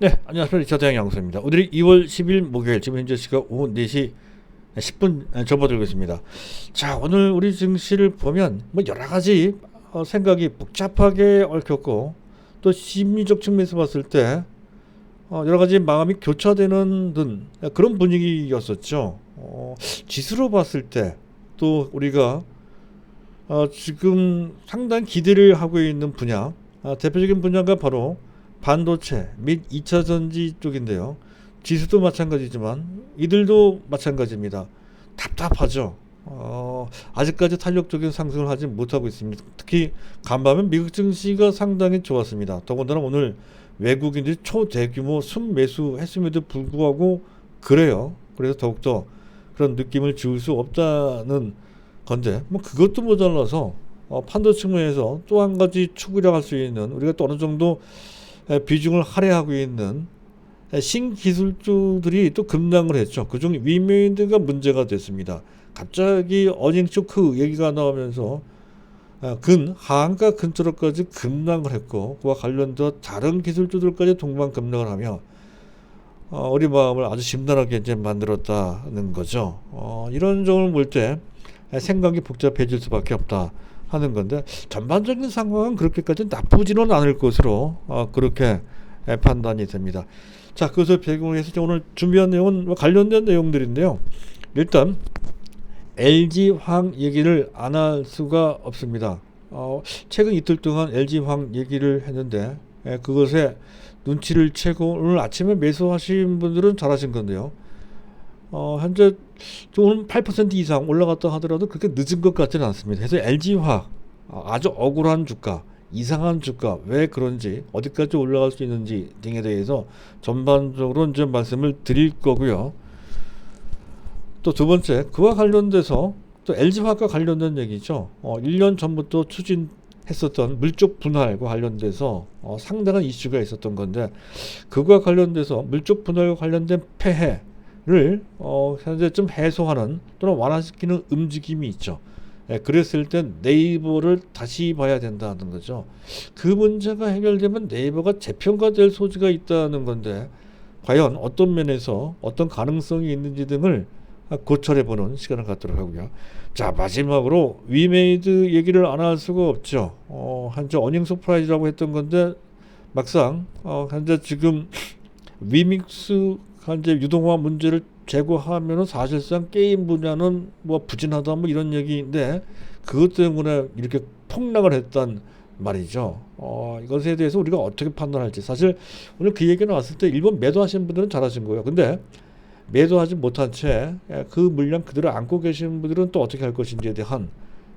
네, 안녕하십니까. 저대양 양수입니다. 오늘이 2월 10일 목요일, 지금 현재 시각 오후 4시 10분 접어들고 있습니다. 자, 오늘 우리 증시를 보면 뭐 여러 가지 생각이 복잡하게 얽혔고, 또 심리적 측면에서 봤을 때 여러 가지 마음이 교차되는 등 그런 분위기였었죠. 지수로 봤을 때 또 우리가 지금 상당히 기대를 하고 있는 분야, 대표적인 분야가 바로 반도체 및 2차 전지 쪽인데요. 지수도 마찬가지지만 이들도 마찬가지입니다. 답답하죠. 아직까지 탄력적인 상승을 하지 못하고 있습니다. 특히 간밤에 미국 증시가 상당히 좋았습니다. 더군다나 오늘 외국인들이 초대규모 순매수 했음에도 불구하고 그래요. 그래서 더욱더 그런 느낌을 지울 수 없다는 건데, 뭐 그것도 모자라서 판도 측면에서 또 한 가지 축이라고 할 수 있는, 우리가 또 어느 정도 비중을 할애하고 있는 신기술주들이 또 급락을 했죠. 그중 위메이드가 문제가 됐습니다. 갑자기 어닝 쇼크 얘기가 나오면서 하한가 근처로까지 급락을 했고, 그와 관련된 다른 기술주들까지 동반 급락을 하며 우리 마음을 아주 심란하게 이제 만들었다는 거죠. 이런 점을 볼 때 생각이 복잡해질 수밖에 없다 하는 건데, 전반적인 상황은 그렇게까지 나쁘지는 않을 것으로 그렇게 판단이 됩니다. 자, 그것을 배경으로 해서 오늘 준비한 내용은 관련된 내용들인데요. 일단 LG화학 얘기를 안 할 수가 없습니다. 최근 이틀 동안 LG화학 얘기를 했는데, 그것에 눈치를 채고 오늘 아침에 매수하신 분들은 잘하신 건데요. 현재 오늘 8% 이상 올라갔다 하더라도 그렇게 늦은 것 같지는 않습니다. 그래서 LG화학 아주 억울한 주가, 이상한 주가, 왜 그런지, 어디까지 올라갈 수 있는지 등에 대해서 전반적으로 이제 말씀을 드릴 거고요. 또 두 번째, 그와 관련돼서 또 LG화학과 관련된 얘기죠. 1년 전부터 추진했었던 물적 분할과 관련돼서 상당한 이슈가 있었던 건데, 그와 관련돼서 물적 분할과 관련된 폐해를 현재 좀 해소하는 또는 완화시키는 움직임이 있죠. 그랬을 때 네이버를 다시 봐야 된다는 거죠. 그 문제가 해결되면 네이버가 재평가될 소지가 있다는 건데, 과연 어떤 면에서 어떤 가능성이 있는지 등을 고찰해보는 시간을 갖도록 하고요. 자, 마지막으로 위메이드 얘기를 안 할 수가 없죠. 현재 어닝 서프라이즈라고 했던 건데, 막상 현재 지금 위믹스 현재 유동화 문제를 제거하면은 사실상 게임 분야는 뭐 부진하다 뭐 이런 얘기인데, 그것 때문에 이렇게 폭락을 했단 말이죠. 이것에 대해서 우리가 어떻게 판단할지, 사실 오늘 그 얘기 나왔을 때 일본 매도하신 분들은 잘하신 거예요. 근데 매도하지 못한 채 그 물량 그대로 안고 계신 분들은 또 어떻게 할 것인지에 대한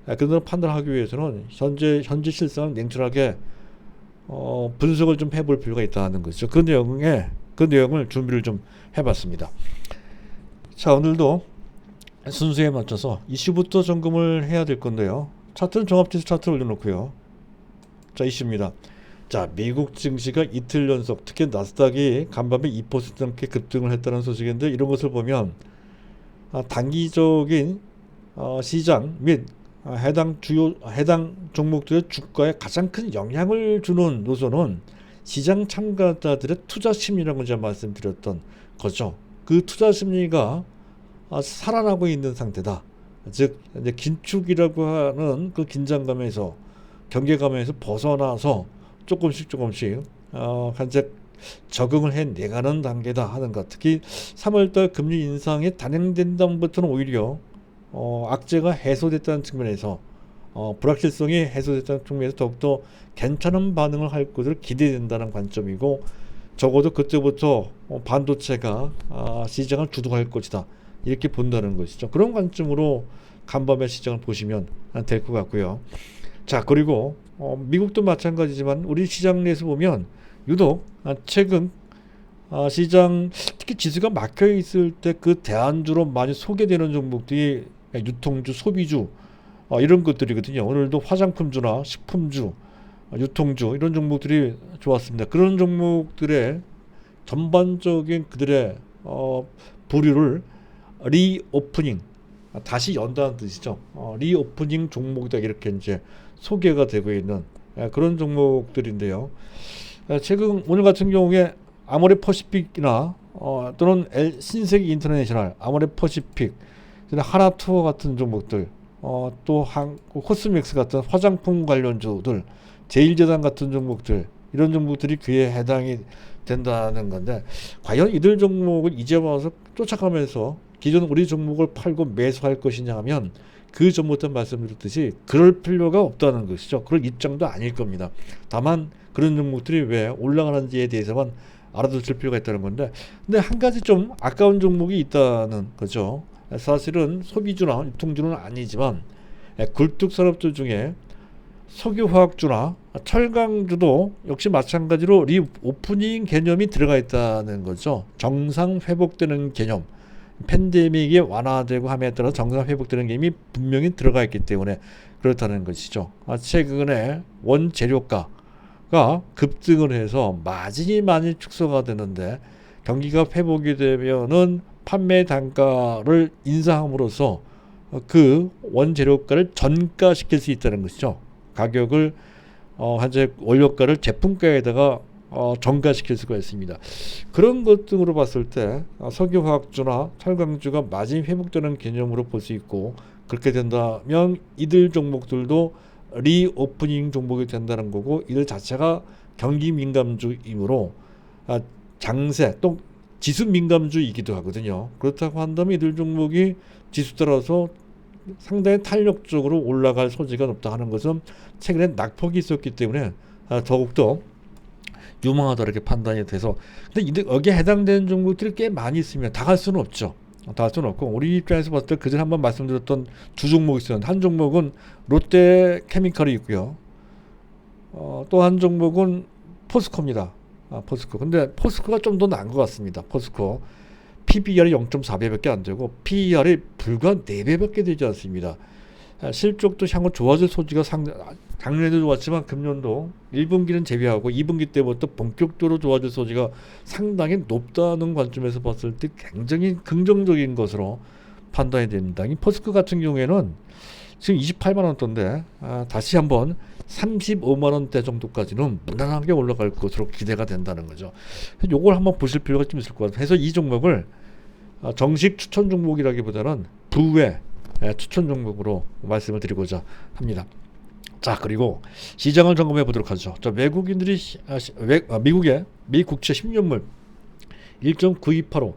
그들을 판단하기 위해서는 현재 실상을 냉철하게 분석을 좀 해볼 필요가 있다는 거죠. 그 내용을 준비를 좀 해봤습니다. 자, 오늘도 순서에 맞춰서 이슈부터 점검을 해야 될 건데요. 차트는 종합지수 차트 올려놓고요. 자, 이슈입니다. 자, 미국 증시가 이틀 연속, 특히 나스닥이 간밤에 2% 넘게 급등을 했다는 소식인데, 이런 것을 보면 단기적인 시장 및 해당 종목들의 주가에 가장 큰 영향을 주는 요소는 시장 참가자들의 투자 심리라고 제가 말씀드렸던 거죠. 그 투자 심리가 살아나고 있는 상태다. 즉 이제 긴축이라고 하는 그 긴장감에서, 경계감에서 벗어나서 조금씩 현재 적응을 해내가는 단계다 하는 것. 특히 3월달 금리 인상이 단행된 다음부터는 오히려 악재가 해소됐다는 측면에서, 불확실성이 해소됐다는 측면에서 더욱더 괜찮은 반응을 할 것을 기대된다는 관점이고, 적어도 그때부터 반도체가 시장을 주도할 것이다, 이렇게 본다는 것이죠. 그런 관점으로 간밤의 시장을 보시면 될 것 같고요. 자, 그리고 미국도 마찬가지지만 우리 시장 내에서 보면 유독 최근 시장, 특히 지수가 막혀 있을 때 그 대안주로 많이 소개되는 종목들이 유통주, 소비주 이런 것들이거든요. 오늘도 화장품주나 식품주, 유통주 이런 종목들이 좋았습니다. 그런 종목들의 전반적인 그들의 부류를 리오프닝, 다시 연다는 뜻이죠. 리오프닝 종목이다, 이렇게 이제 소개가 되고 있는 그런 종목들인데요. 최근 오늘 같은 경우에 아모레 퍼시픽이나 또는 신세계 인터내셔널, 아모레 퍼시픽, 하나투어 같은 종목들, 또 코스맥스 같은 화장품 관련주들, 제일제당 같은 종목들, 이런 종목들이 그에 해당이 된다는 건데, 과연 이들 종목을 이제 와서 쫓아가면서 기존 우리 종목을 팔고 매수할 것이냐 하면, 그 전부터 말씀드렸듯이 그럴 필요가 없다는 것이죠. 그럴 입장도 아닐 겁니다. 다만 그런 종목들이 왜 올라가는지에 대해서만 알아두실 필요가 있다는 건데, 근데 한 가지 좀 아까운 종목이 있다는 거죠. 사실은 소비주나 유통주는 아니지만 굴뚝산업주 중에 석유화학주나 철강주도 역시 마찬가지로 리오프닝 개념이 들어가 있다는 거죠. 정상 회복되는 개념, 팬데믹이 완화되고 함에 따라 정상 회복되는 개념이 분명히 들어가 있기 때문에 그렇다는 것이죠. 최근에 원재료가가 급등을 해서 마진이 많이 축소가 되는데, 경기가 회복이 되면은 판매 단가를 인상함으로써 그 원재료가를 전가시킬 수 있다는 것이죠. 가격을 현재 원료가를 제품가에다가 전가시킬 수가 있습니다. 그런 것 등으로 봤을 때 석유화학주나 철강주가 마진 회복되는 개념으로 볼 수 있고, 그렇게 된다면 이들 종목들도 리오프닝 종목이 된다는 거고, 이들 자체가 경기 민감주이므로 장세 또 지수 민감주이기도 하거든요. 그렇다고 한다면 이들 종목이 지수 따라서 상당히 탄력적으로 올라갈 소지가 높다 하는 것은 최근에 낙폭이 있었기 때문에 더욱더 유망하다 이렇게 판단이 돼서, 근데 여기에 해당되는 종목들이 꽤 많이 있으면 다 갈 수는 없죠. 다 할 수는 없고, 우리 입장에서 봤을 때 그전에 한번 말씀드렸던 두 종목이 있었는데, 한 종목은 롯데케미칼이 있고요. 또 한 종목은 포스코입니다. 포스코. 근데 포스코가 좀 더 나은 것 같습니다. 포스코. PBR이 0.4배밖에 안 되고 PER이 불과 4배밖에 되지 않습니다. 실적도 향후 좋아질 소지가 작년에도 좋았지만 금년도 1분기는 제외하고 2분기 때부터 본격적으로 좋아질 소지가 상당히 높다는 관점에서 봤을 때 굉장히 긍정적인 것으로 판단이 됩니다. 이 포스코 같은 경우에는 지금 28만 원대인데 다시 한번 35만 원대 정도까지는 무난하게 올라갈 것으로 기대가 된다는 거죠. 요걸 한번 보실 필요가 좀 있을 것 같아요. 그래서 이 종목을 정식 추천 종목이라기보다는 부외 추천 종목으로 말씀을 드리고자 합니다. 자, 그리고 시장을 점검해 보도록 하죠. 자, 외국인들이 미국의 미 국채 10년물 1.9285,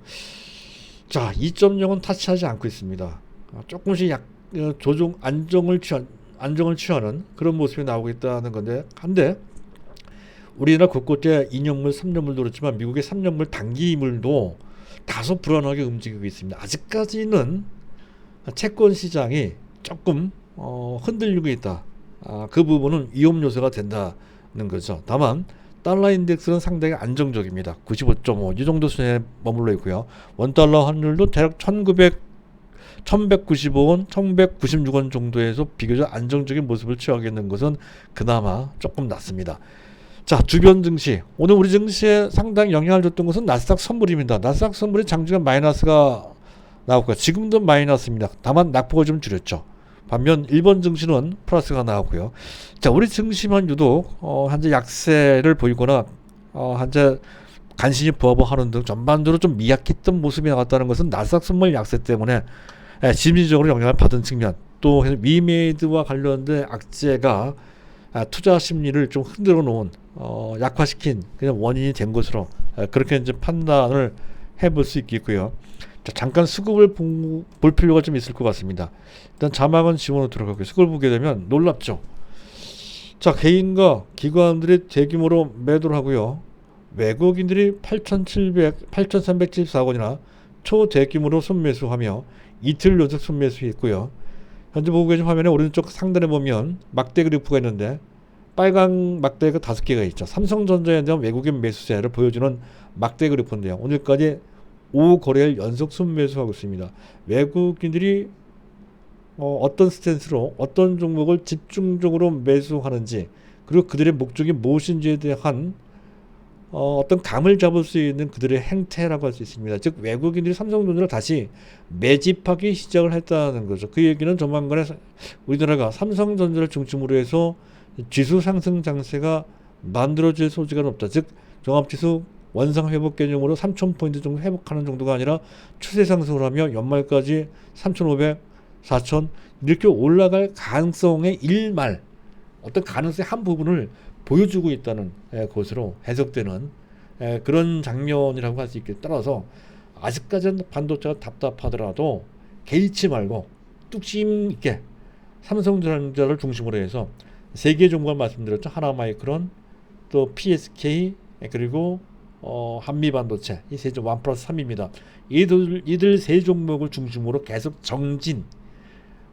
자 2.0은 타치하지 않고 있습니다. 조금씩 조정 안정을 취하는 그런 모습이 나오고 있다는 건데, 한데 우리나라 곳곳에 2년물, 3년물도 그렇지만 미국의 3년물 단기물도 다소 불안하게 움직이고 있습니다. 아직까지는 채권 시장이 조금 흔들리고 있다. 그 부분은 위험 요소가 된다는 거죠. 다만 달러 인덱스는 상당히 안정적입니다. 95.5 이 정도 수준에 머물러 있고요. 원달러 환율도 대략 1195원, 1196원 정도에서 비교적 안정적인 모습을 취하고 있는 것은 그나마 조금 낫습니다. 자, 주변 증시. 오늘 우리 증시에 상당히 영향을 줬던 것은 나스닥 선물입니다. 나스닥 선물이 장중에 마이너스가 나왔고요. 지금도 마이너스입니다. 다만 낙폭을 좀 줄였죠. 반면 일본 증시는 플러스가 나왔고요. 자, 우리 증시만 유독 현재 약세를 보이거나 현재 간신히 부합하는 등 전반적으로 좀 미약했던 모습이 나왔다는 것은 나스닥 선물 약세 때문에 심리적으로 영향을 받은 측면, 또 위메이드와 관련된 악재가 투자 심리를 좀 흔들어 놓은 약화시킨 그냥 원인이 된 것으로 그렇게 이제 판단을 해볼 수 있겠고요. 자, 잠깐 수급을 볼 필요가 좀 있을 것 같습니다. 일단 자막은 지원으로 들어가고요. 수급을 보게 되면 놀랍죠. 자, 개인과 기관들이 대규모로 매도를 하고요. 외국인들이 8,374원이나 초대규모로 순매수하며 이틀 연속 순매수했고요. 현재 보고 계신 화면에 오른쪽 상단에 보면 막대 그래프가 있는데 빨간 막대가 5개가 있죠. 삼성전자에 대한 외국인 매수세를 보여주는 막대 그래프인데요. 오늘까지 5거래일 연속 순매수하고 있습니다. 외국인들이 어떤 스탠스로 어떤 종목을 집중적으로 매수하는지, 그리고 그들의 목적이 무엇인지에 대한 어떤 감을 잡을 수 있는 그들의 행태라고 할 수 있습니다. 즉 외국인들이 삼성전자를 다시 매집하기 시작을 했다는 거죠. 그 얘기는 조만간에 우리나라가 삼성전자를 중심으로 해서 지수 상승 장세가 만들어질 소지가 높다. 즉 종합지수 원상 회복 개념으로 3,000포인트 정도 회복하는 정도가 아니라 추세 상승을 하며 연말까지 3,500, 4,000 이렇게 올라갈 가능성의 일말 어떤 가능성의 한 부분을 보여주고 있다는 것으로 해석되는 그런 장면이라고 할 수 있겠. 따라서 아직까지는 반도체가 답답하더라도 개의치 말고 뚝심 있게 삼성전자를 중심으로 해서 세 개의 종목을 말씀드렸죠. 하나마이크론, 또 PSK, 그리고 한미반도체, 이 세 종목 1+3입니다. 이들 세 종목을 중심으로 계속 정진,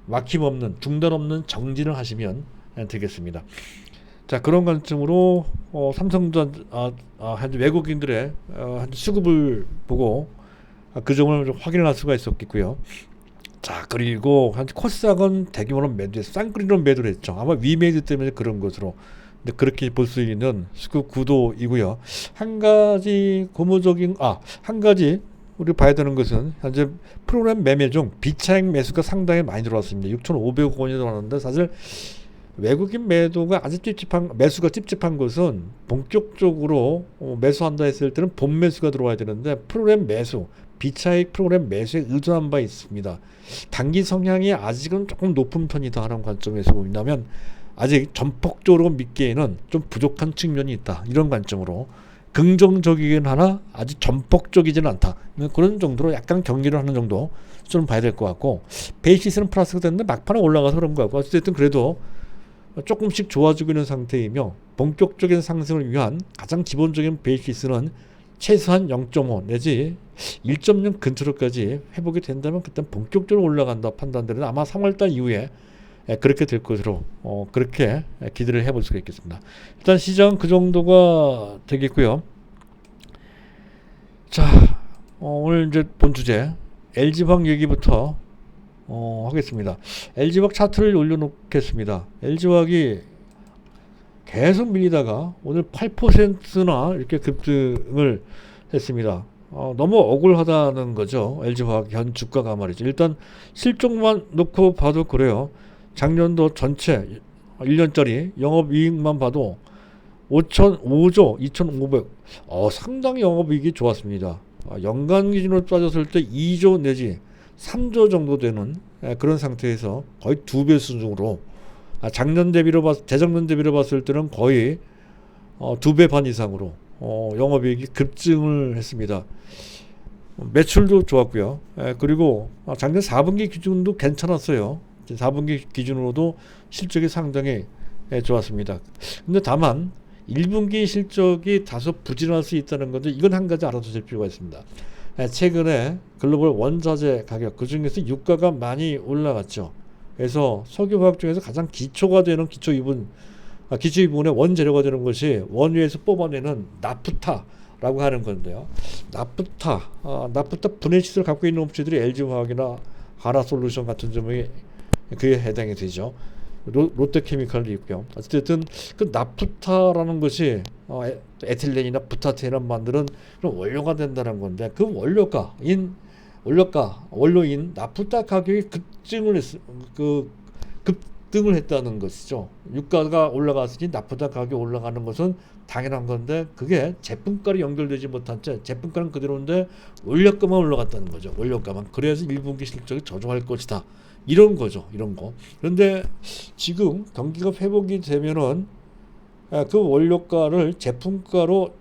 막힘없는 중단 없는 정진을 하시면 되겠습니다. 자, 그런 관점으로 삼성전자 현재 외국인들의 현재 수급을 보고 그 점을 좀 확인을 할 수가 있었겠고요. 자, 그리고 현재 코스닥은 대규모로 매도해서 쌍끌이로 매도를 했죠. 아마 위매도 때문에 그런 것으로. 근데 그렇게 볼 수 있는 수급 구도이고요. 한 가지 고무적인 한 가지 우리 봐야 되는 것은 현재 프로그램 매매 중 비차익 매수가 상당히 많이 들어왔습니다. 6,500억 원이 들어왔는데 사실 외국인 매도가 아주 매수가 찝찝한 것은 본격적으로 매수한다 했을 때는 본 매수가 들어와야 되는데 프로그램 매수, 비차익 프로그램 매수에 의존한 바 있습니다. 단기 성향이 아직은 조금 높은 편이다 하는 관점에서 본다면 아직 전폭적으로 믿기에는 좀 부족한 측면이 있다. 이런 관점으로 긍정적이긴 하나 아직 전폭적이지는 않다. 그런 정도로 약간 경기를 하는 정도 좀 봐야 될 것 같고, 베이시스는 플러스가 됐는데 막판에 올라가서 그런 것 같고, 어쨌든 그래도 조금씩 좋아지고 있는 상태이며 본격적인 상승을 위한 가장 기본적인 베이시스는 최소한 0.5 내지 1.0 근처로까지 회복이 된다면 그때 본격적으로 올라간다 판단되는 아마 3월달 이후에 그렇게 될 것으로 그렇게 기대를 해볼 수가 있겠습니다. 일단 시장 그 정도가 되겠고요. 자, 오늘 이제 본 주제 LG화학 얘기부터 하겠습니다. LG화학 차트를 올려놓겠습니다. LG화학이 계속 밀리다가 오늘 8%나 이렇게 급등을 했습니다. 너무 억울하다는 거죠. LG화학 현 주가가 말이죠. 일단 실적만 놓고 봐도 그래요. 작년도 전체 1년짜리 영업이익만 봐도 5조 2,500 상당히 영업이익이 좋았습니다. 연간 기준으로 따졌을 때 2조 내지 3조 정도 되는 그런 상태에서 거의 2배 수준으로 작년 대비로 재작년 대비로 봤을 때는 거의 2배 반 이상으로 영업이익이 급증을 했습니다. 매출도 좋았고요. 그리고 작년 4분기 기준도 괜찮았어요. 4분기 기준으로도 실적이 상당히 좋았습니다. 근데 다만 1분기 실적이 다소 부진할 수 있다는 건데 이건 한 가지 알아두실 필요가 있습니다. 최근에 글로벌 원자재 가격, 그 중에서 유가가 많이 올라갔죠. 그래서 석유화학 중에서 가장 기초가 되는 기초 부분의 원재료가 되는 것이 원유에서 뽑아내는 나프타라고 하는 건데요. 나프타 분해 시설을 갖고 있는 업체들이 LG화학이나 하나솔루션 같은 점이 그에 해당이 되죠. 롯데케미칼도 있고요. 어쨌든 그 나프타라는 것이 에틸렌이나 부타테인을 만드는 그런 원료가 된다는 건데 그 원료인 나프타 가격이 급등을 했다는 것이죠. 유가가 올라갔으니 나프타 가격이 올라가는 것은 당연한 건데 그게 제품가로 연결되지 못한 채 제품가는 그대로인데 원료가만 올라갔다는 거죠. 원료가만. 그래서 1분기 실적이 저조할 것이다. 이런 거죠. 이런 거. 그런데 지금 경기가 회복이 되면은 그 원료가를 제품가로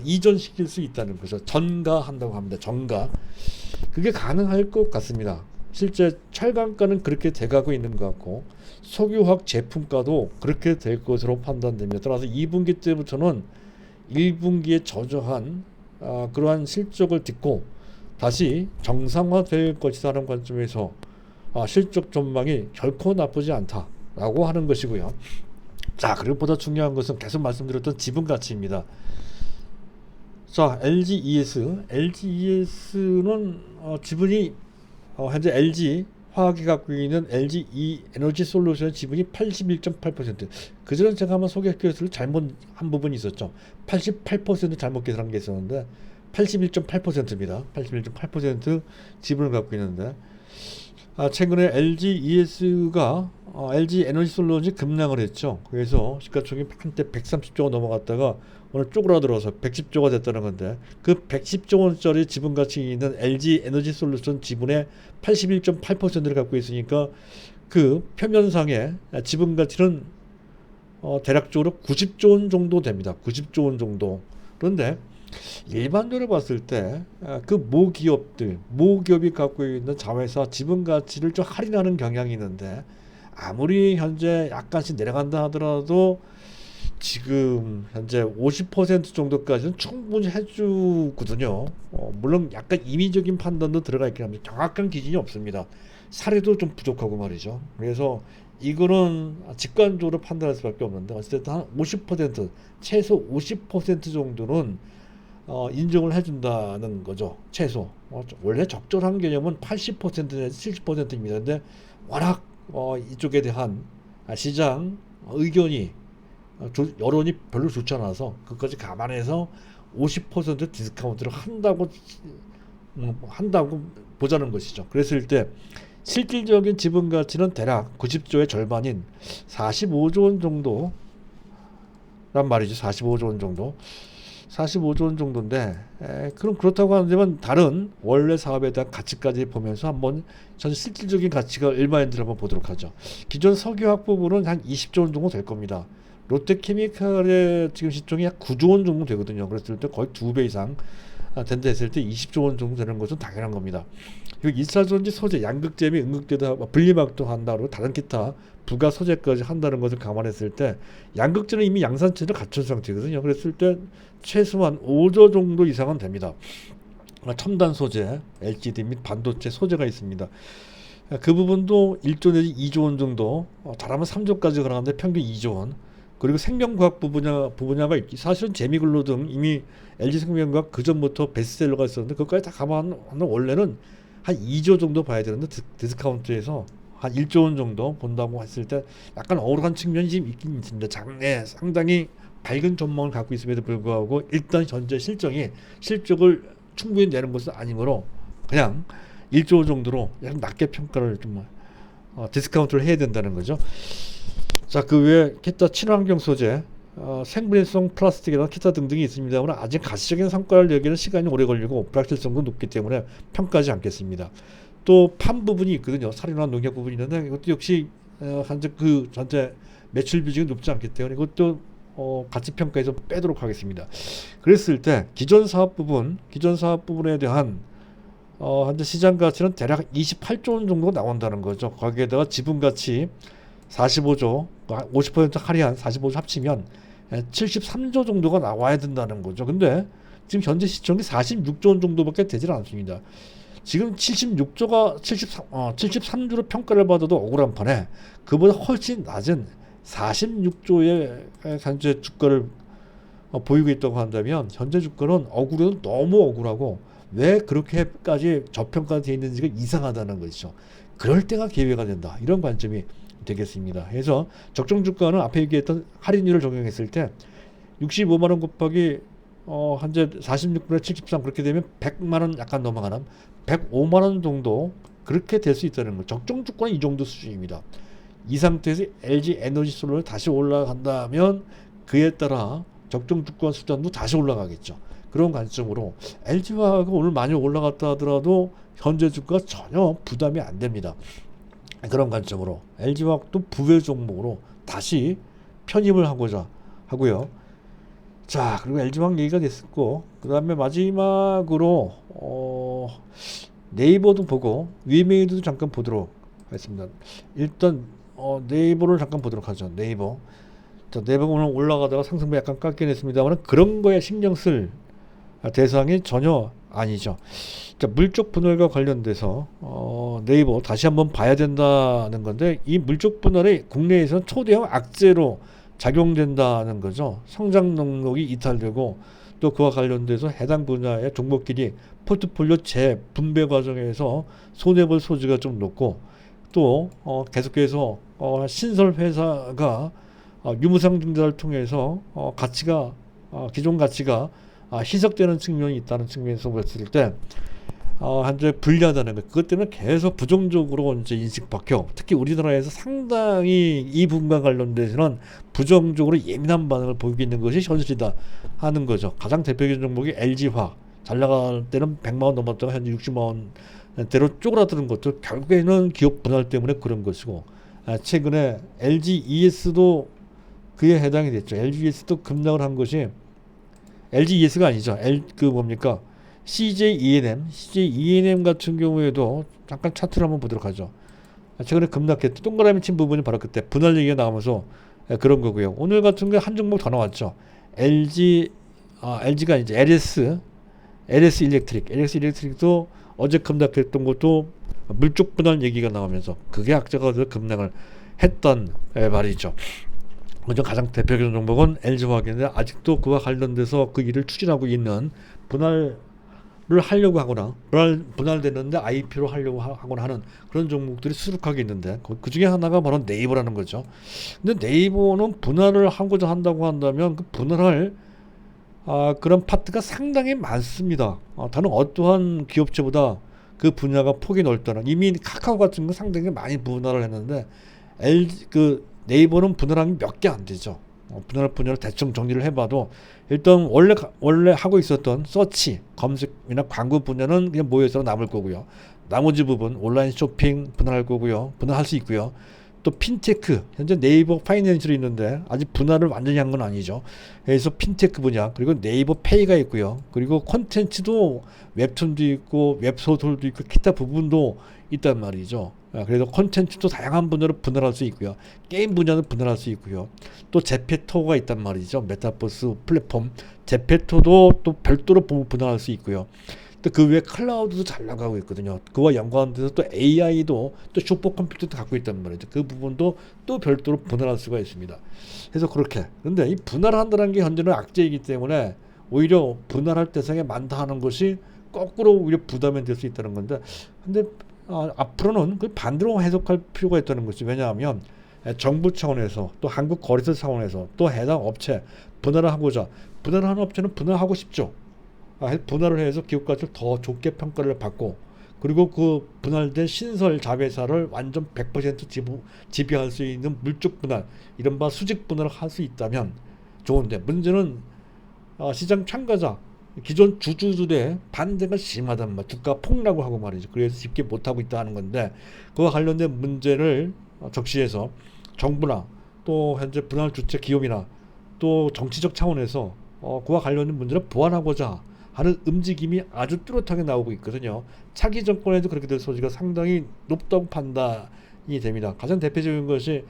이전시킬 수 있다는 거죠. 전가한다고 합니다. 전가. 그게 가능할 것 같습니다. 실제 철강가는 그렇게 돼가고 있는 것 같고 석유화학 제품가도 그렇게 될 것으로 판단됩니다. 따라서 2분기 때부터는 1분기에 저조한 그러한 실적을 딛고 다시 정상화될 것이라는 관점에서 실적 전망이 결코 나쁘지 않다라고 하는 것이고요. 자, 그리고 보다 중요한 것은 계속 말씀드렸던 지분 가치입니다. 자, LGES는 지분이 현재 LG 화학이 갖고 있는 LG 에너지 솔루션의 지분이 81.8%. 그전에 제가 한번 소개해드렸을 때 잘못한 부분이 있었죠. 88% 잘못 계산한 게 있었는데 81.8%입니다. 81.8% 지분을 갖고 있는데 최근에 LG ES가 LG 에너지솔루션이 급락을 했죠. 그래서 시가총액이 한때 130조가 넘어갔다가 오늘 쪼그라들어서 110조가 됐다는 건데, 그 110조 원짜리 지분 가치 있는 LG 에너지솔루션 지분의 81.8%를 갖고 있으니까 그 표면상의 지분 가치는 대략적으로 90조 원 정도 됩니다. 90조 원 정도. 그런데 일반적으로 봤을 때 그 모기업이 갖고 있는 자회사 지분 가치를 좀 할인하는 경향이 있는데, 아무리 현재 약간씩 내려간다 하더라도 지금 현재 50% 정도까지는 충분히 해주거든요. 물론 약간 임의적인 판단도 들어가 있긴 합니다. 정확한 기준이 없습니다. 사례도 좀 부족하고 말이죠. 그래서 이거는 직관적으로 판단할 수밖에 없는데, 어쨌든 한 50%, 최소 50% 정도는 인정을 해준다는 거죠. 최소. 원래 적절한 개념은 80% 내지 70%입니다. 근데 워낙 이쪽에 대한 시장 의견이 여론이 별로 좋지 않아서 그것까지 감안해서 50% 디스카운트를 한다고 보자는 것이죠. 그랬을 때 실질적인 지분 가치는 대략 90조의 절반인 45조 원 정도란 말이죠. 45조 원 정도. 45조 원 정도인데, 그럼 그렇다고 하면 다른 원래 사업에 대한 가치까지 보면서 한번 전 실질적인 가치가 일반인들 한번 보도록 하죠. 기존 석유화학 부분은 한 20조 원 정도 될 겁니다. 롯데케미칼의 지금 시총이 약 9조 원 정도 되거든요. 그랬을 때 거의 2배 이상 된다 했을 때 20조 원 정도 되는 것은 당연한 겁니다. 그리고 2차전지 소재, 양극재 및 음극재도 분리막도 한다고 다른 기타 부가 소재까지 한다는 것을 감안했을 때 양극재는 이미 양산체를 갖춘 상태거든요. 그랬을 때 최소한 5조 정도 이상은 됩니다. 첨단 소재, LCD 및 반도체 소재가 있습니다. 그 부분도 1조 내지 2조 원 정도, 잘하면 3조까지 가능한데 평균 2조 원. 그리고 생명과학 부분야가 있기, 사실은 제미글로 등 이미 LG생명과학 그 전부터 베스트셀러가 있었는데 그것까지 다 감안하면 원래는 한 2조 정도 봐야 되는데 디스카운트에서 한 1조 원 정도 본다고 했을 때 약간 억울한 측면이 지금 있긴 있습니다. 장래 상당히 밝은 전망을 갖고 있음에도 불구하고 일단 현재 실적을 충분히 내는 것은 아니므로 그냥 1조 정도로 약간 낮게 평가를 좀 디스카운트를 해야 된다는 거죠. 자, 그 외에 기타 친환경 소재, 생분해성 플라스틱이나 기타 등등이 있습니다만 아직 가시적인 성과를 내기는 시간이 오래 걸리고 불확실성도 높기 때문에 평가하지 않겠습니다. 또 판 부분이 있거든요. 사료나 농약 부분이 있는데 이것도 역시 현재 그 전체 매출 비중이 높지 않기 때문에 이것도 가치 평가에서 빼도록 하겠습니다. 그랬을 때 기존 사업 부분에 대한 현재 시장 가치는 대략 28조 원 정도 나온다는 거죠. 거기에다가 지분 가치 45조, 50% 할인한 45조 합치면 73조 정도가 나와야 된다는 거죠. 근데 지금 현재 시총이 46조 원 정도밖에 되질 않습니다. 지금 73조로 평가를 받아도 억울한 판에 그보다 훨씬 낮은 46조의 현재 주가를 보이고 있다고 한다면 현재 주가는 억울해도 너무 억울하고 왜 그렇게까지 저평가되어 있는지가 이상하다는 것이죠. 그럴 때가 기회가 된다. 이런 관점이 되겠습니다. 그래서 적정 주가는 앞에 얘기했던 할인율을 적용했을 때 65만 원 곱하기 현재 46분의 73 그렇게 되면 100만 원 약간 넘어가는 105만 원 정도 그렇게 될 수 있다는 거. 적정 주가는 이 정도 수준입니다. 이 상태에서 LG 에너지솔루션이 다시 올라간다면 그에 따라 적정 주가 수단도 다시 올라가겠죠. 그런 관점으로 LG화학은 오늘 많이 올라갔다 하더라도 현재 주가 전혀 부담이 안 됩니다. 그런 관점으로 LG화학도 부회 종목으로 다시 편입을 하고자 하고요. 자, 그리고 LG화학 얘기가 됐었고, 그 다음에 마지막으로 네이버도 보고 위메이드도 잠깐 보도록 하겠습니다. 일단 네이버를 잠깐 보도록 하죠. 네이버. 자, 네이버 오늘 올라가다가 상승부 약간 깎긴 했습니다만 그런 거에 신경 쓸 대상이 전혀 아니죠. 자, 물적 분할과 관련돼서 네이버 다시 한번 봐야 된다는 건데, 이 물적 분할이 국내에서는 초대형 악재로 작용된다는 거죠. 성장 능력이 이탈되고 또 그와 관련돼서 해당 분야의 종목끼리 포트폴리오 재분배 과정에서 손해볼 소지가 좀 높고, 또 계속해서 신설 회사가 유무상 증자를 통해서 가치가 기존 가치가 희석되는 측면이 있다는 측면에서 봤을 때 현재 불리하다는 것, 그것 때문에 계속 부정적으로 이제 인식박혀, 특히 우리나라에서 상당히 이 부분과 관련돼서는 부정적으로 예민한 반응을 보이고 있는 것이 현실이다 하는 거죠. 가장 대표적인 종목이 LG화, 잘 나갈 때는 100만 원 넘었다가 현재 60만 원대로 쪼그라드는 것도 결국에는 기업 분할 때문에 그런 것이고, 최근에 LGES도 그에 해당이 됐죠. LGES도 급락을 한 것이 LGES가 아니죠. 뭡니까? CJ ENM 같은 경우에도 잠깐 차트를 한번 보도록 하죠. 최근에 급락했던 동그라미 친 부분이 바로 그때 분할 얘기가 나오면서 그런 거고요. 오늘 같은 경우 한 종목 더 나왔죠. LG가 이제 LS 일렉트릭도 어제 급락했던 것도 물쪽 분할 얘기가 나오면서 그게 악재가 돼서 급락을 했던 말이죠. 먼저 가장 대표적인 종목은 LG화학인데, 아직도 그와 관련돼서 그 일을 추진하고 있는, 분할을 하려고 하거나 분할되는데 IP로 하려고 하거나 하는 그런 종목들이 수룩하게 있는데, 그 중에 하나가 바로 네이버라는 거죠. 근데 네이버는 분할을 하고자 한다고 한다면 그 분할할 그런 파트가 상당히 많습니다. 다른 어떠한 기업체보다 그 분야가 폭이 넓다는, 이미 카카오 같은 거 상당히 많이 분할을 했는데 네이버는 분할한 게 몇 개 안 되죠. 분할을 대충 정리를 해봐도 일단 원래 하고 있었던 서치, 검색이나 광고 분야는 그냥 모여서 남을 거고요. 나머지 부분 온라인 쇼핑 분할할 거고요. 분할할 수 있고요. 또 핀테크, 현재 네이버 파이낸셜이 있는데 아직 분할을 완전히 한 건 아니죠. 그래서 핀테크 분야, 그리고 네이버 페이가 있고요. 그리고 콘텐츠도 웹툰도 있고 웹소설도 있고 기타 부분도 있단 말이죠. 그래서 콘텐츠도 다양한 분야로 분할할 수 있고요. 게임 분야는 분할할 수 있고요. 또 제페토가 있단 말이죠. 메타버스 플랫폼 제페토도 또 별도로 분할할 수 있고요. 또 그 외에 클라우드도 잘 나가고 있거든요. 그와 연관돼서 또 AI도 또 슈퍼컴퓨터도 갖고 있단 말이죠. 그 부분도 또 별도로 분할할 수가 있습니다. 그래서 그렇게. 근데 이 분할한다는 게 현재는 악재이기 때문에 오히려 분할할 대상이 많다 하는 것이 거꾸로 오히려 부담이 될 수 있다는 건데, 근데 앞으로는 그 반대로 해석할 필요가 있다는 것이, 왜냐하면 정부 차원에서 또 한국거래소 차원에서 또 해당 업체 분할을 분할하는 업체는 분할하고 싶죠. 분할을 해서 기업 가치를 더 좋게 평가를 받고, 그리고 그 분할된 신설 자회사를 완전 100% 지배할 수 있는 물적 분할, 이른바 수직 분할을 할 수 있다면 좋은데, 문제는 시장 참가자 기존 주주들의 반대가 심하단 말, 주가 폭락을 하고 말이죠. 그래서 쉽게 못하고 있다 하는 건데, 그와 관련된 문제를 적시해서 정부나 또 현재 분할 주체 기업이나 또 정치적 차원에서 그와 관련된 문제를 보완하고자 하는 움직임이 아주 뚜렷하게 나오고 있거든요. 차기 정권에도 그렇게 될 소지가 상당히 높다고 판단이 됩니다. 가장 대표적인 것이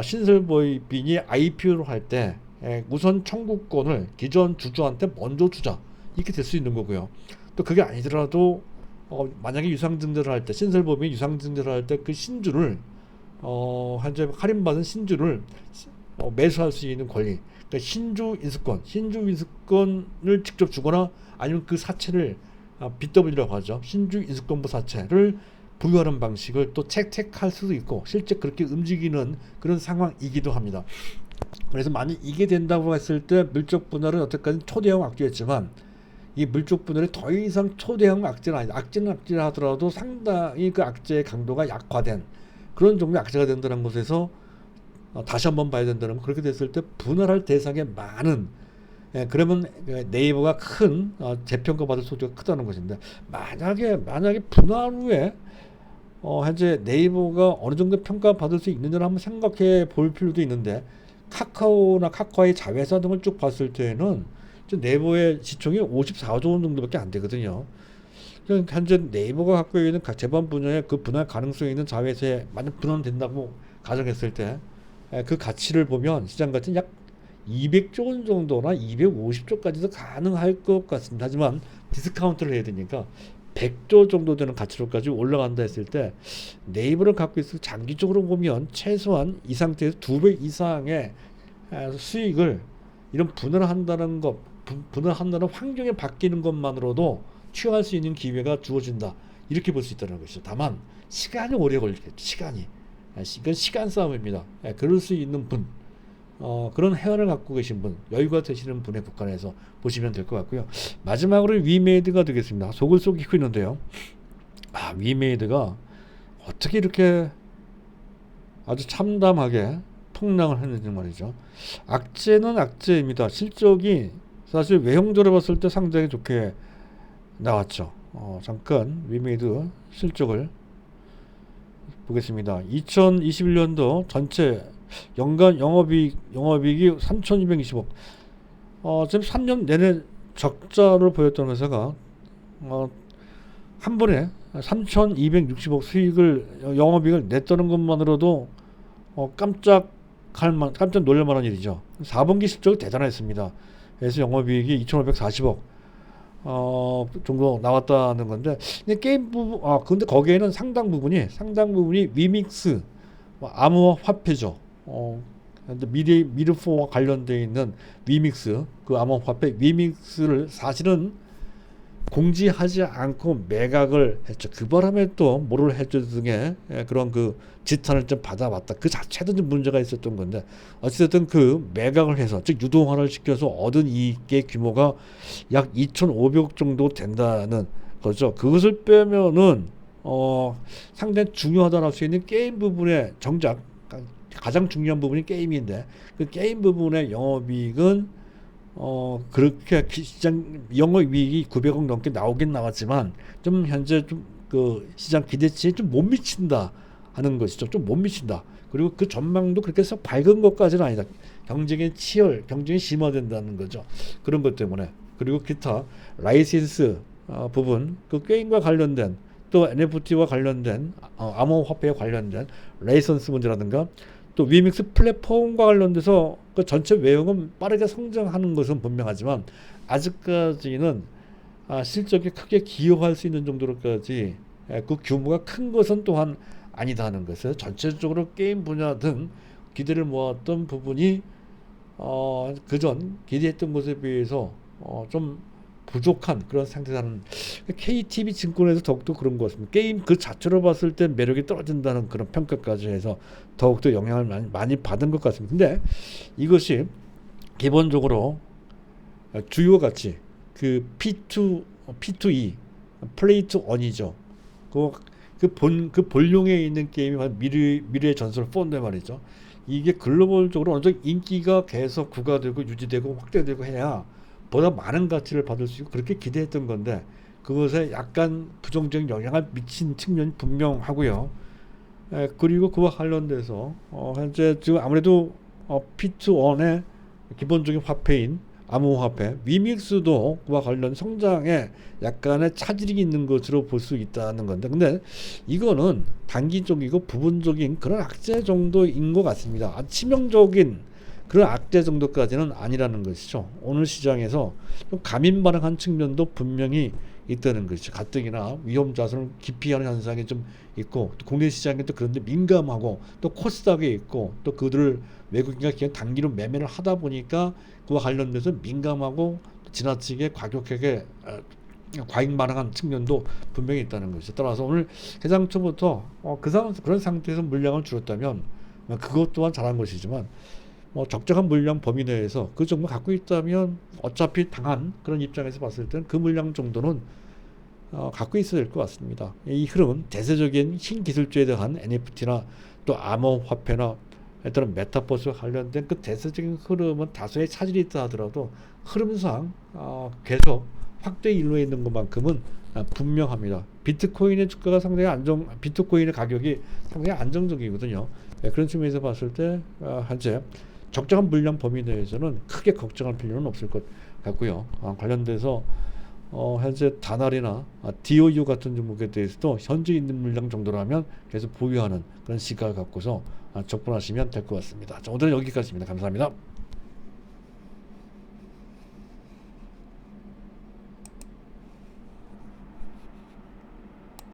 신설법인이 IPO를 할 때 우선 청구권을 기존 주주한테 먼저 주자, 이렇게 될 수 있는 거고요. 또 그게 아니더라도 만약에 유상증자를 할 때, 신설법인이 유상증자를 할 때 그 신주를 현재 할인받은 신주를 매수할 수 있는 권리, 그러니까 신주 인수권을 직접 주거나 아니면 그 사채를 BW라고 하죠. 신주 인수권부 사채를 부여하는 방식을 또 채택할 수도 있고, 실제 그렇게 움직이는 그런 상황이기도 합니다. 그래서 만약 이게 된다고 했을 때 물적 분할은 여태까지 초대형 악재였지만, 이 물적 분할이 더 이상 초대형 악재는 아니다. 악재는 악재라 하더라도 상당히 그 악재의 강도가 약화된 그런 종류의 악재가 된다는 것에서 다시 한번 봐야 된다는 거. 그렇게 됐을 때 분할할 대상에 많은, 그러면 네이버가 큰 재평가 받을 소지가 크다는 것인데, 만약에 분할 후에 현재 네이버가 어느 정도 평가 받을 수 있느냐를 한번 생각해 볼 필요도 있는데, 카카오나 카카오의 자회사 등을 쭉 봤을 때는 네이버의 시총이 54조 원 정도밖에 안 되거든요. 현재 네이버가 갖고 있는 각 제반 분야의 그 분할 가능성이 있는 자회사에 만약 분할된다고 가정했을 때, 그 가치를 보면 시장 가치는 약 200조 원 정도나 250조까지도 가능할 것 같습니다. 하지만 디스카운트를 해야 되니까 100조 정도 되는 가치로까지 올라간다 했을 때, 네이버를 갖고 있어 장기적으로 보면 최소한 이 상태에서 2배 이상의 수익을 이런 분할한다는 환경에 바뀌는 것만으로도 취할 수 있는 기회가 주어진다, 이렇게 볼 수 있다는 것이죠. 다만 시간이 오래 걸리겠죠. 이건 시간 싸움입니다. 그럴 수 있는 분, 그런 회원을 갖고 계신 분, 여유가 되시는 분에 국한해서 보시면 될 것 같고요. 마지막으로 위메이드가 되겠습니다. 속을 썩이고 있는데요. 위메이드가 어떻게 이렇게 아주 참담하게 폭락을 했는지 말이죠. 악재는 악재입니다. 실적이 사실 외형적으로 봤을 때 상당히 좋게 나왔죠. 잠깐 위메이드 실적을 보겠습니다. 2021년도 전체 연간 영업이익이 3,220억. 지금 3년 내내 적자를 보였던 회사가 한 번에 3,260억 수익을 영업이익을 냈다는 것만으로도 깜짝 놀랄 만한 일이죠. 4분기 실적이 대단했습니다. 그래서 영업이익이 2,540억 정도 나왔다는 건데, 근데 게임 부분, 근데 거기에는 상당 부분이 위믹스, 암호화폐죠. 근데 미르포와 관련되어 있는 위믹스, 그 암호화폐 위믹스를 사실은 공지하지 않고 매각을 했죠. 그 바람에 또 모럴 해저 등의 그런 그 지탄을 좀 받아왔다. 그 자체도 좀 문제가 있었던 건데, 어쨌든 그 매각을 해서, 즉 유동화를 시켜서 얻은 이익의 규모가 약 2,500억 정도 된다는 거죠. 그것을 빼면은 상당히 중요하다고 할 수 있는 게임 부분의 정작 가장 중요한 부분이 게임인데, 그 게임 부분의 영업이익은 그렇게 시장 영업이익이 900억 넘게 나오긴 나왔지만 좀 현재 좀 그 시장 기대치에 좀 못 미친다 하는 것이죠. 좀 못 미친다. 그리고 그 전망도 그렇게 해서 밝은 것까지는 아니다. 경쟁이 심화된다는 거죠. 그런 것 때문에. 그리고 기타 라이센스 부분, 그 게임과 관련된, 또 NFT와 관련된 암호화폐와 관련된 라이선스 문제라든가, 또 위믹스 플랫폼과 관련돼서 그 전체 외형은 빠르게 성장하는 것은 분명하지만 아직까지는 실적이 크게 기여할 수 있는 정도로까지 그 규모가 큰 것은 또한 아니다 하는 것을, 전체적으로 게임 분야 등 기대를 모았던 부분이 그전 기대했던 것에 비해서 좀 부족한 그런 상태라는, KTB 증권에서 더욱더 그런 것 같습니다. 게임 그 자체로 봤을 때 매력이 떨어진다는 그런 평가까지 해서 더욱더 영향을 많이 받은 것 같습니다. 근데 이것이 기본적으로 주요 가치, 그 P2E, 플레이 투 언이죠. 그 본용에 있는 게임이 미래의 전설 4인데 말이죠. 이게 글로벌적으로 어느 정도 인기가 계속 부과되고 유지되고 확대되고 해야 보다 많은 가치를 받을 수 있고 그렇게 기대했던 건데, 그것에 약간 부정적인 영향을 미친 측면이 분명하고요. 그리고 그와 관련돼서 현재 지금 아무래도 P2O의 기본적인 화폐인 암호화폐 위믹스도 그와 관련 성장에 약간의 차질이 있는 것으로 볼 수 있다는 건데, 근데 이거는 단기적이고 부분적인 그런 악재 정도인 것 같습니다. 치명적인 그런 악재 정도까지는 아니라는 것이죠. 오늘 시장에서 좀 감인 반응한 측면도 분명히 있다는 것이죠. 가뜩이나 위험 자산을 기피하는 현상이 좀 있고, 또 국내 시장에 또 그런데 민감하고, 또 코스닥에 있고, 또 그들을 외국인과 그냥 단기로 매매를 하다 보니까 그와 관련돼서 민감하고 지나치게 과격하게 과잉 반응한 측면도 분명히 있다는 것이죠. 따라서 오늘 해당 초부터 그런 상태에서 물량을 줄였다면 그것 또한 잘한 것이지만, 적정한 물량 범위 내에서 그 정도 갖고 있다면 어차피 당한 그런 입장에서 봤을 때는 그 물량 정도는 갖고 있어야 될 것 같습니다. 이 흐름은 대세적인 신기술주에 대한 NFT나 또 암호화폐나 일단은 메타버스와 관련된 그 대세적인 흐름은 다소의 차질이 있다 하더라도 흐름상 계속 확대 일로에 있는 것만큼은 분명합니다. 비트코인의 주가가 비트코인의 가격이 상당히 안정적이거든요. 그런 측면에서 봤을 때 현재 적정한 물량 범위 내에서는 크게 걱정할 필요는 없을 것 같고요. 관련돼서 현재 다날이나 DOU 같은 종목에 대해서도 현재 있는 물량 정도라면 계속 보유하는 그런 시각을 갖고서 접근하시면 될 것 같습니다. 자, 오늘은 여기까지입니다. 감사합니다.